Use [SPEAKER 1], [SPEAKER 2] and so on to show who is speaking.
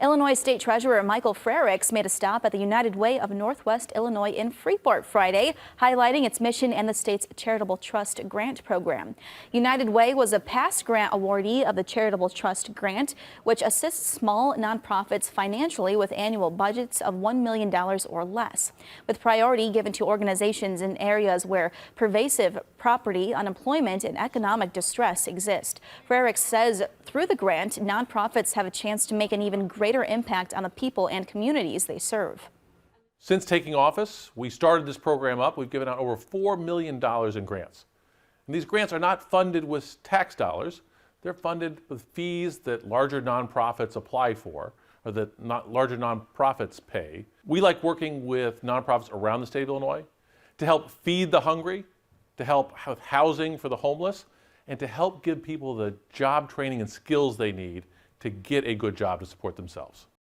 [SPEAKER 1] Illinois State Treasurer Michael Frericks made a stop at the United Way of Northwest Illinois in Freeport Friday, highlighting its mission and the state's Charitable Trust grant program. United Way was a past grant awardee of the Charitable Trust grant, which assists small nonprofits financially with annual budgets of $1 million or less, with priority given to organizations in areas where pervasive poverty, unemployment, and economic distress exist. Frericks says through the grant, nonprofits have a chance to make an even greater impact on the people and communities they serve.
[SPEAKER 2] Since taking office, we started this program up. We've given out over $4 million in grants. And these grants are not funded with tax dollars. They're funded with fees that larger nonprofits apply for, or that larger nonprofits pay. We like working with nonprofits around the state of Illinois to help feed the hungry, to help with housing for the homeless, and to help give people the job training and skills they need to get a good job to support themselves.